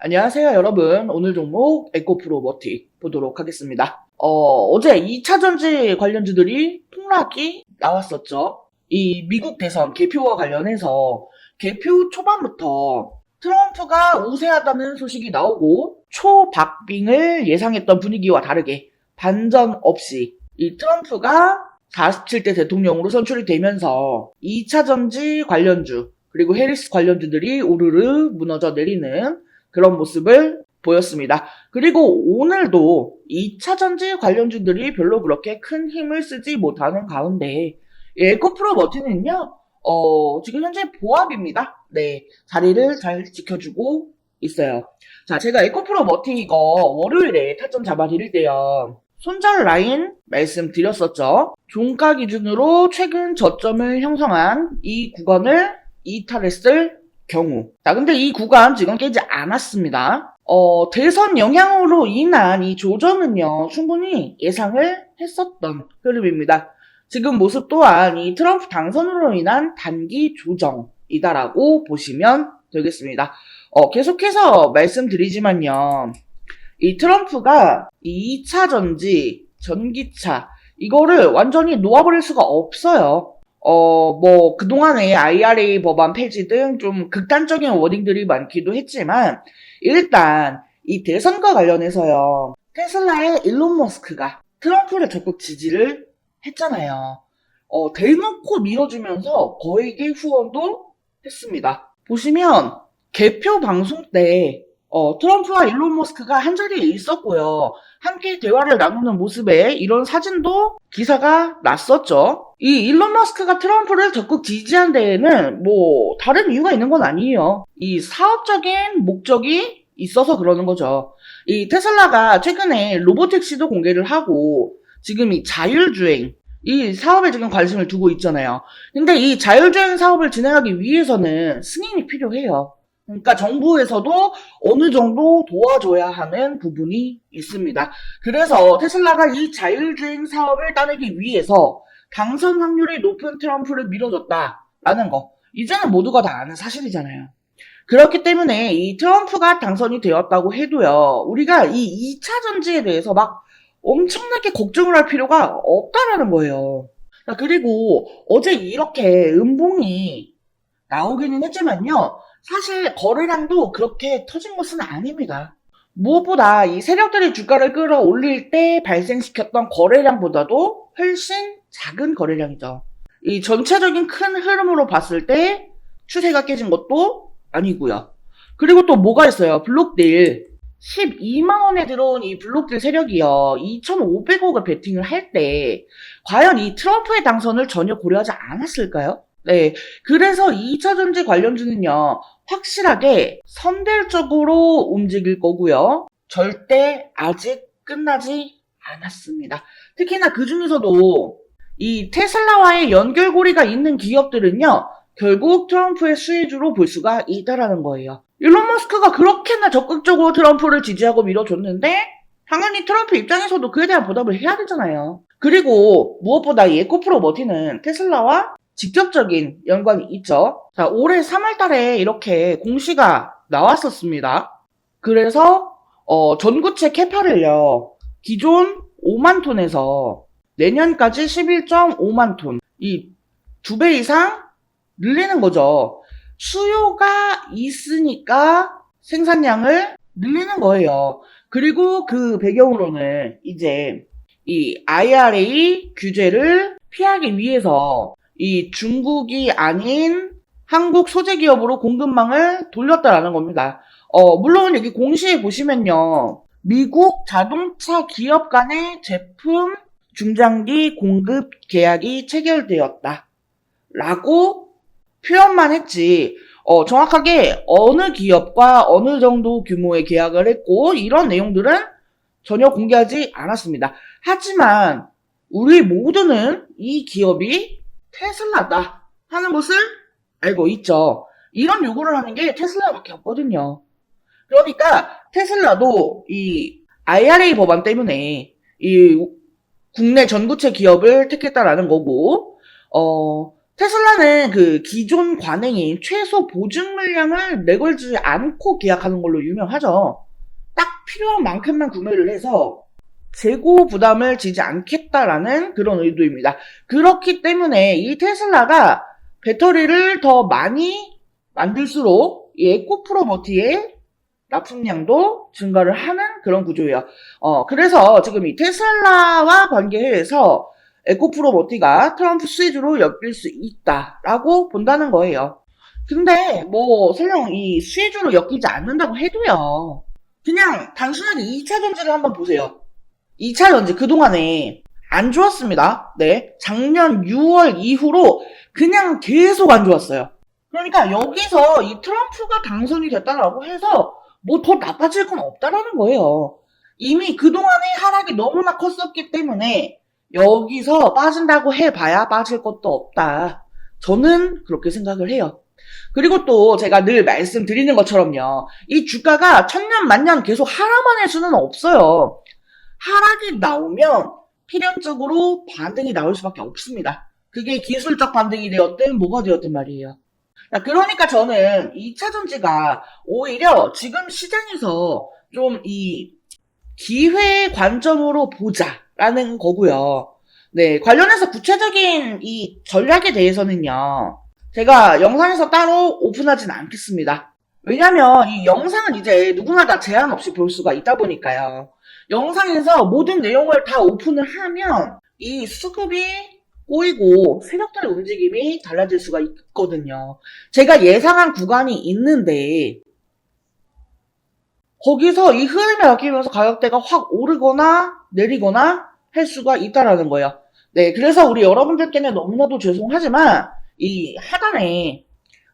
안녕하세요, 여러분. 오늘 종목 에코프로버틱 보도록 하겠습니다. 어제 2차 전지 관련주들이 폭락이 나왔었죠. 이 미국 대선 개표와 관련해서 개표 초반부터 트럼프가 우세하다는 소식이 나오고 초박빙을 예상했던 분위기와 다르게 반전 없이 이 트럼프가 47대 대통령으로 선출이 되면서 2차 전지 관련주 그리고 해리스 관련주들이 우르르 무너져 내리는 그런 모습을 보였습니다. 그리고 오늘도 2차 전지 관련주들이 별로 그렇게 큰 힘을 쓰지 못하는 가운데 에코프로 머티는요, 지금 현재 보합입니다. 네, 자리를 잘 지켜주고 있어요. 자, 제가 에코프로 머티 이거 월요일에 타점 잡아드릴 때요. 손절 라인 말씀드렸었죠. 종가 기준으로 최근 저점을 형성한 이 구간을 이탈했을 경우. 자, 근데 이 구간 지금 깨지 않았습니다. 대선 영향으로 인한 이 조정은요, 충분히 예상을 했었던 흐름입니다. 지금 모습 또한 이 트럼프 당선으로 인한 단기 조정이다라고 보시면 되겠습니다. 계속해서 말씀드리지만요, 이 트럼프가 이 2차 전지, 전기차, 이거를 완전히 놓아버릴 수가 없어요. 그동안에 IRA 법안 폐지 등 좀 극단적인 워딩들이 많기도 했지만, 일단, 이 대선과 관련해서요, 테슬라의 일론 머스크가 트럼프를 적극 지지를 했잖아요. 대놓고 밀어주면서 거액의 후원도 했습니다. 보시면, 개표 방송 때, 트럼프와 일론 머스크가 한자리에 있었고요. 함께 대화를 나누는 모습에 이런 사진도 기사가 났었죠. 이 일론 머스크가 트럼프를 적극 지지한 데에는 다른 이유가 있는 건 아니에요. 이 사업적인 목적이 있어서 그러는 거죠. 이 테슬라가 최근에 로보택시도 공개를 하고 지금 이 자율주행 이 사업에 지금 관심을 두고 있잖아요. 근데 이 자율주행 사업을 진행하기 위해서는 승인이 필요해요. 그러니까 정부에서도 어느 정도 도와줘야 하는 부분이 있습니다. 그래서 테슬라가 이 자율주행 사업을 따내기 위해서 당선 확률이 높은 트럼프를 밀어줬다라는 거. 이제는 모두가 다 아는 사실이잖아요. 그렇기 때문에 이 트럼프가 당선이 되었다고 해도요, 우리가 이 2차 전지에 대해서 막 엄청나게 걱정을 할 필요가 없다라는 거예요. 그리고 어제 이렇게 음봉이 나오기는 했지만요, 사실 거래량도 그렇게 터진 것은 아닙니다. 무엇보다 이 세력들이 주가를 끌어올릴 때 발생시켰던 거래량보다도 훨씬 작은 거래량이죠. 이 전체적인 큰 흐름으로 봤을 때 추세가 깨진 것도 아니고요. 그리고 또 뭐가 있어요? 블록딜. 12만원에 들어온 이 블록딜 세력이요. 2,500억을 베팅을 할 때 과연 이 트럼프의 당선을 전혀 고려하지 않았을까요? 네. 그래서 2차 전지 관련주는요, 확실하게 선별적으로 움직일 거고요. 절대 아직 끝나지 않았습니다. 특히나 그 중에서도 이 테슬라와의 연결고리가 있는 기업들은요, 결국 트럼프의 수혜주로 볼 수가 있다라는 거예요. 일론 머스크가 그렇게나 적극적으로 트럼프를 지지하고 밀어줬는데, 당연히 트럼프 입장에서도 그에 대한 보답을 해야 되잖아요. 그리고 무엇보다 이 에코프로 머티는 테슬라와 직접적인 연관이 있죠. 자, 올해 3월 달에 이렇게 공시가 나왔었습니다. 그래서, 전구체 캐파를요, 기존 5만 톤에서 내년까지 11.5만 톤, 이 2배 이상 늘리는 거죠. 수요가 있으니까 생산량을 늘리는 거예요. 그리고 그 배경으로는 이제 이 IRA 규제를 피하기 위해서 이 중국이 아닌 한국 소재 기업으로 공급망을 돌렸다라는 겁니다. 물론 여기 공시에 보시면요, 미국 자동차 기업 간의 제품 중장기 공급 계약이 체결되었다 라고 표현만 했지, 정확하게 어느 기업과 어느 정도 규모의 계약을 했고 이런 내용들은 전혀 공개하지 않았습니다. 하지만 우리 모두는 이 기업이 테슬라다 하는 것을 알고 있죠. 이런 요구를 하는 게 테슬라밖에 없거든요. 그러니까 테슬라도 이 IRA 법안 때문에 이 국내 전구체 기업을 택했다라는 거고, 테슬라는 그 기존 관행인 최소 보증 물량을 내걸지 않고 계약하는 걸로 유명하죠. 딱 필요한 만큼만 구매를 해서 재고 부담을 지지 않겠다라는 그런 의도입니다. 그렇기 때문에 이 테슬라가 배터리를 더 많이 만들수록 이 에코프로 버티의 납품량도 증가를 하는 그런 구조예요. 그래서 지금 이 테슬라와 관계해서 에코프로 버티가 트럼프 수혜주로 엮일 수 있다라고 본다는 거예요. 근데 뭐 설령 이 수혜주로 엮이지 않는다고 해도요. 그냥 단순하게 2차 전지를 한번 보세요. 2차 전지 그동안에 안 좋았습니다. 네. 작년 6월 이후로 그냥 계속 안 좋았어요. 그러니까 여기서 이 트럼프가 당선이 됐다라고 해서 뭐 더 나빠질 건 없다라는 거예요. 이미 그동안의 하락이 너무나 컸었기 때문에 여기서 빠진다고 해봐야 빠질 것도 없다. 저는 그렇게 생각을 해요. 그리고 또 제가 늘 말씀드리는 것처럼요. 이 주가가 천년 만년 계속 하락만 할 수는 없어요. 하락이 나오면 필연적으로 반등이 나올 수밖에 없습니다. 그게 기술적 반등이 되었든 뭐가 되었든 말이에요. 그러니까 저는 2차 전지가 오히려 지금 시장에서 좀 이 기회 관점으로 보자라는 거고요. 네, 관련해서 구체적인 이 전략에 대해서는요. 제가 영상에서 따로 오픈하진 않겠습니다. 왜냐면 이 영상은 이제 누구나 다 제한 없이 볼 수가 있다 보니까요. 영상에서 모든 내용을 다 오픈을 하면 이 수급이 꼬이고 세력들의 움직임이 달라질 수가 있거든요. 제가 예상한 구간이 있는데 거기서 이 흐름에 맡기면서 가격대가 확 오르거나 내리거나 할 수가 있다라는 거예요. 네, 그래서 우리 여러분들께는 너무나도 죄송하지만 이 하단에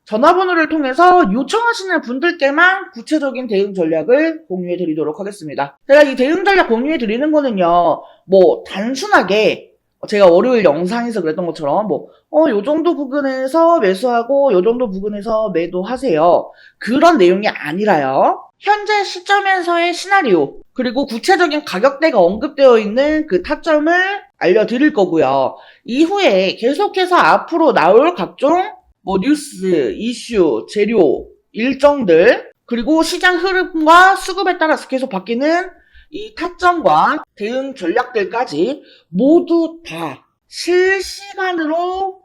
전화번호를 통해서 요청하시는 분들께만 구체적인 대응 전략을 공유해 드리도록 하겠습니다. 제가 이 대응 전략 공유해 드리는 거는요, 뭐 단순하게 제가 월요일 영상에서 그랬던 것처럼 요 정도 부근에서 매수하고 요 정도 부근에서 매도하세요. 그런 내용이 아니라요. 현재 시점에서의 시나리오 그리고 구체적인 가격대가 언급되어 있는 그 타점을 알려드릴 거고요. 이후에 계속해서 앞으로 나올 각종 뉴스, 이슈, 재료, 일정들 그리고 시장 흐름과 수급에 따라서 계속 바뀌는 이 타점과 대응 전략들까지 모두 다 실시간으로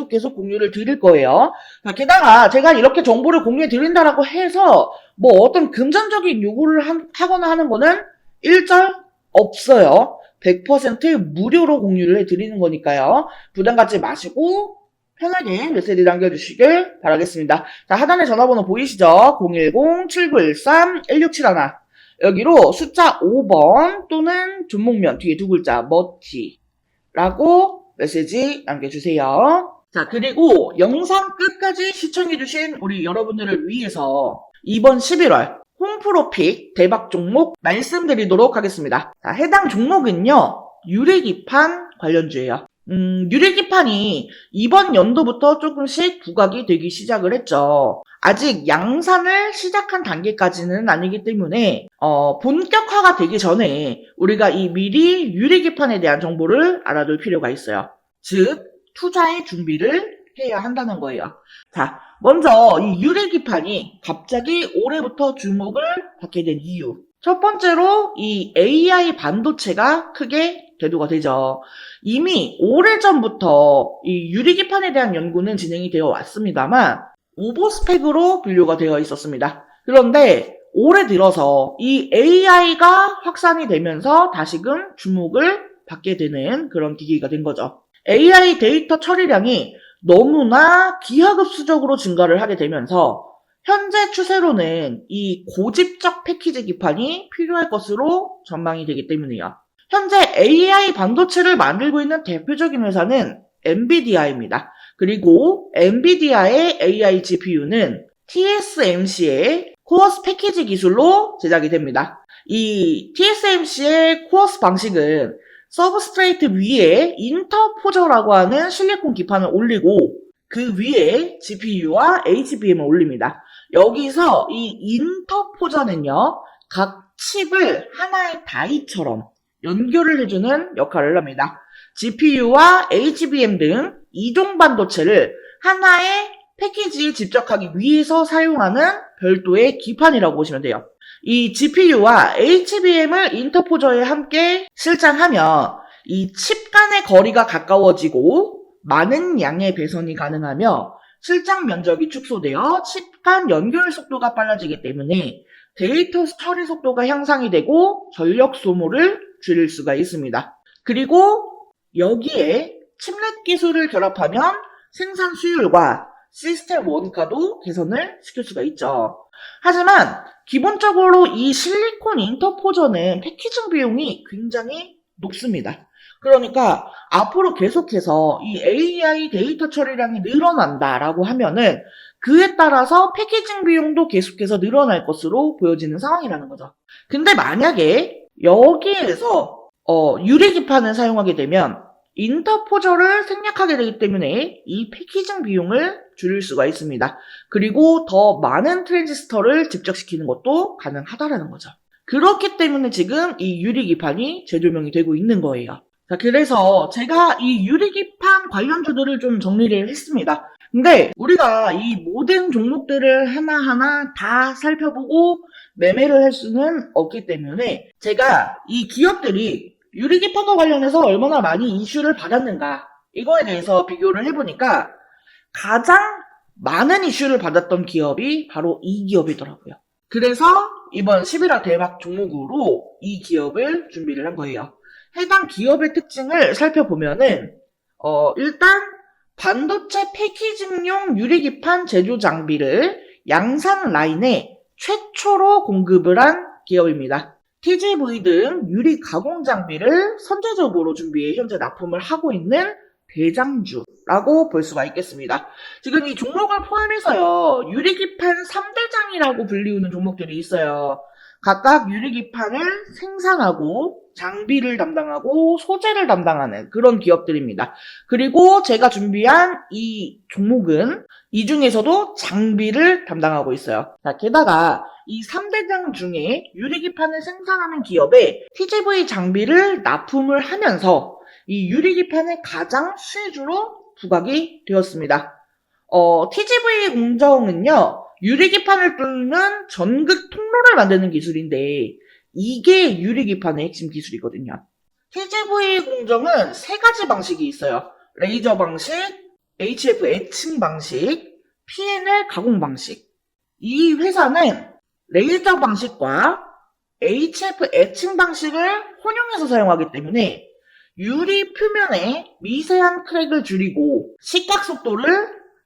계속 공유를 드릴 거예요. 게다가 제가 이렇게 정보를 공유해 드린다라고 해서 어떤 금전적인 요구를 하거나 하는 거는 일절 없어요. 100% 무료로 공유를 해 드리는 거니까요. 부담 갖지 마시고 편하게 메시지 남겨주시길 바라겠습니다. 자, 하단에 전화번호 보이시죠? 010-7913-1671 여기로 숫자 5번 또는 존목면 뒤에 두 글자 머티라고 메시지 남겨주세요. 자, 그리고 영상 끝까지 시청해주신 우리 여러분들을 위해서 이번 11월 홈프로픽 대박 종목 말씀드리도록 하겠습니다. 자, 해당 종목은요, 유리기판 관련주예요. 유리기판이 이번 연도부터 조금씩 부각이 되기 시작을 했죠. 아직 양산을 시작한 단계까지는 아니기 때문에 본격화가 되기 전에 우리가 이 미리 유리기판에 대한 정보를 알아둘 필요가 있어요. 즉 투자의 준비를 해야 한다는 거예요. 자, 먼저 이 유리기판이 갑자기 올해부터 주목을 받게 된 이유. 첫 번째로 이 AI 반도체가 크게 대두가 되죠. 이미 오래전부터 이 유리기판에 대한 연구는 진행이 되어 왔습니다만 오버스펙으로 분류가 되어 있었습니다. 그런데 올해 들어서 이 AI가 확산이 되면서 다시금 주목을 받게 되는 그런 기기가 된 거죠. AI 데이터 처리량이 너무나 기하급수적으로 증가를 하게 되면서 현재 추세로는 이 고집적 패키지 기판이 필요할 것으로 전망이 되기 때문이에요. 현재 AI 반도체를 만들고 있는 대표적인 회사는 엔비디아입니다. 그리고 엔비디아의 AI GPU는 TSMC의 코어스 패키지 기술로 제작이 됩니다. 이 TSMC의 코어스 방식은 서브스트레이트 위에 인터포저라고 하는 실리콘 기판을 올리고 그 위에 GPU와 HBM을 올립니다. 여기서 이 인터포저는요, 각 칩을 하나의 다이처럼 연결을 해주는 역할을 합니다. GPU와 HBM 등 이동 반도체를 하나의 패키지에 집적하기 위해서 사용하는 별도의 기판이라고 보시면 돼요. 이 GPU와 HBM을 인터포저에 함께 실장하면 이 칩 간의 거리가 가까워지고 많은 양의 배선이 가능하며 실장 면적이 축소되어 칩 간 연결 속도가 빨라지기 때문에 데이터 처리 속도가 향상이 되고 전력 소모를 줄일 수가 있습니다. 그리고 여기에 칩넷 기술을 결합하면 생산 수율과 시스템 원가도 개선을 시킬 수가 있죠. 하지만 기본적으로 이 실리콘 인터포저는 패키징 비용이 굉장히 높습니다. 그러니까 앞으로 계속해서 이 AI 데이터 처리량이 늘어난다라고 하면은 그에 따라서 패키징 비용도 계속해서 늘어날 것으로 보여지는 상황이라는 거죠. 근데 만약에 여기에서 유리기판을 사용하게 되면 인터포저를 생략하게 되기 때문에 이 패키징 비용을 줄일 수가 있습니다. 그리고 더 많은 트랜지스터를 집적시키는 것도 가능하다라는 거죠. 그렇기 때문에 지금 이 유리기판이 재조명이 되고 있는 거예요. 자, 그래서 제가 이 유리기판 관련주들을 좀 정리를 했습니다. 근데 우리가 이 모든 종목들을 하나하나 다 살펴보고 매매를 할 수는 없기 때문에 제가 이 기업들이 유리기판과 관련해서 얼마나 많이 이슈를 받았는가 이거에 대해서 비교를 해보니까 가장 많은 이슈를 받았던 기업이 바로 이 기업이더라고요. 그래서 이번 11화 대박 종목으로 이 기업을 준비를 한 거예요. 해당 기업의 특징을 살펴보면은 일단 반도체 패키징용 유리기판 제조 장비를 양산 라인에 최초로 공급을 한 기업입니다. TGV 등 유리 가공 장비를 선제적으로 준비해 현재 납품을 하고 있는 대장주라고 볼 수가 있겠습니다. 지금 이 종목을 포함해서요, 유리기판 3대장이라고 불리우는 종목들이 있어요. 각각 유리기판을 생산하고 장비를 담당하고 소재를 담당하는 그런 기업들입니다. 그리고 제가 준비한 이 종목은 이 중에서도 장비를 담당하고 있어요. 자, 게다가 이 3대장 중에 유리기판을 생산하는 기업에 TGV 장비를 납품을 하면서 이 유리기판의 가장 수혜주로 부각이 되었습니다. TGV 공정은요, 유리기판을 뚫는 전극 통로를 만드는 기술인데 이게 유리기판의 핵심 기술이거든요. TGV 공정은 세 가지 방식이 있어요. 레이저 방식, HF 에칭 방식, PNL 가공 방식. 이 회사는 레이저 방식과 HF 에칭 방식을 혼용해서 사용하기 때문에 유리 표면에 미세한 크랙을 줄이고 시각 속도를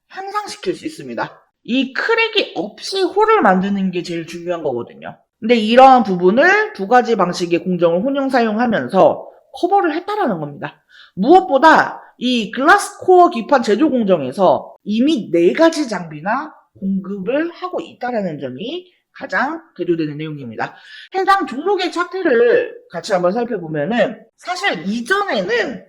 향상시킬 수 있습니다. 이 크랙이 없이 홀을 만드는 게 제일 중요한 거거든요. 근데 이러한 부분을 두 가지 방식의 공정을 혼용 사용하면서 커버를 했다라는 겁니다. 무엇보다 이 글라스코어 기판 제조 공정에서 이미 4가지 장비나 공급을 하고 있다라는 점이 가장 대조되는 내용입니다. 해당 종목의 차트를 같이 한번 살펴보면은 사실 이전에는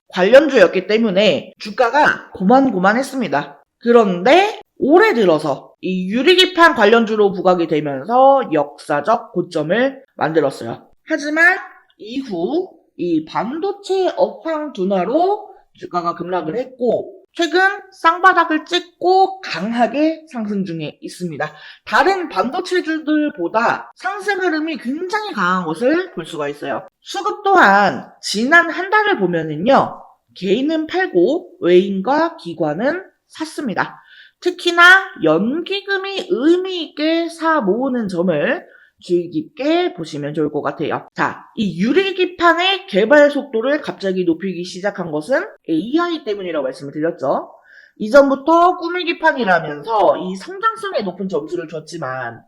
관련주였기 때문에 주가가 고만고만했습니다. 그런데 올해 들어서 이 유리기판 관련주로 부각이 되면서 역사적 고점을 만들었어요. 하지만 이후 이 반도체 업황 둔화로 주가가 급락을 했고 최근 쌍바닥을 찍고 강하게 상승 중에 있습니다. 다른 반도체주들보다 상승 흐름이 굉장히 강한 것을 볼 수가 있어요. 수급 또한 지난 한 달을 보면은요, 개인은 팔고 외인과 기관은 샀습니다. 특히나 연기금이 의미 있게 사 모으는 점을 주의 깊게 보시면 좋을 것 같아요. 자, 이 유리기판의 개발 속도를 갑자기 높이기 시작한 것은 AI 때문이라고 말씀을 드렸죠. 이전부터 꾸미기판이라면서 이 성장성에 높은 점수를 줬지만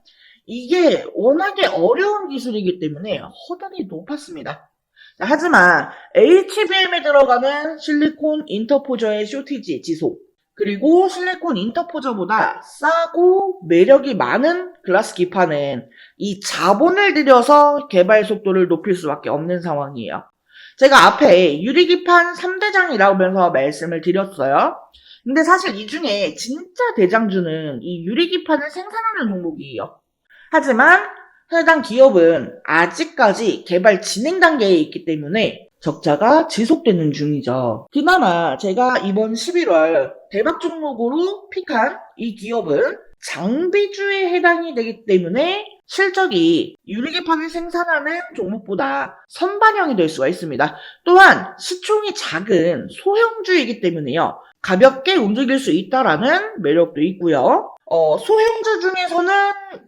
이게 워낙에 어려운 기술이기 때문에 허들이 높았습니다. 자, 하지만 HBM에 들어가는 실리콘 인터포저의 쇼티지 지속, 그리고 실리콘 인터포저보다 싸고 매력이 많은 글라스 기판은 이 자본을 들여서 개발 속도를 높일 수밖에 없는 상황이에요. 제가 앞에 유리기판 3대장이라고 하면서 말씀을 드렸어요. 근데 사실 이 중에 진짜 대장주는 이 유리기판을 생산하는 종목이에요. 하지만 해당 기업은 아직까지 개발 진행 단계에 있기 때문에 적자가 지속되는 중이죠. 그나마 제가 이번 11월 대박 종목으로 픽한 이 기업은 장비주에 해당이 되기 때문에 실적이 유리기판을 생산하는 종목보다 선반영이 될 수가 있습니다. 또한 시총이 작은 소형주이기 때문에요. 가볍게 움직일 수 있다라는 매력도 있고요. 소형주 중에서는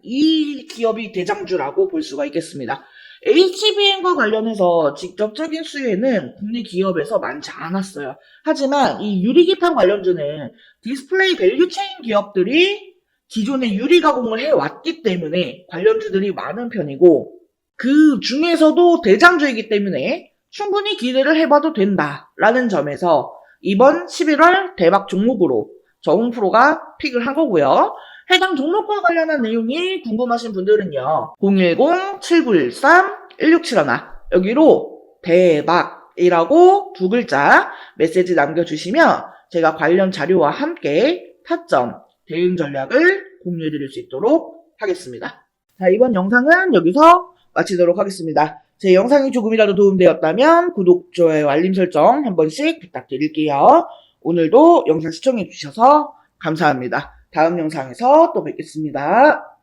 이 기업이 대장주라고 볼 수가 있겠습니다. HBM과 관련해서 직접적인 수혜는 국내 기업에서 많지 않았어요. 하지만 이 유리기판 관련주는 디스플레이 밸류체인 기업들이 기존에 유리 가공을 해왔기 때문에 관련주들이 많은 편이고 그 중에서도 대장주이기 때문에 충분히 기대를 해봐도 된다라는 점에서 이번 11월 대박 종목으로 저홍프로가 픽을 한 거고요. 해당 종목과 관련한 내용이 궁금하신 분들은요. 010-7913-1671 여기로 대박이라고 두 글자 메시지 남겨주시면 제가 관련 자료와 함께 타점, 대응 전략을 공유해드릴 수 있도록 하겠습니다. 자, 이번 영상은 여기서 마치도록 하겠습니다. 제 영상이 조금이라도 도움되었다면 구독, 좋아요, 알림 설정 한 번씩 부탁드릴게요. 오늘도 영상 시청해주셔서 감사합니다. 다음 영상에서 또 뵙겠습니다.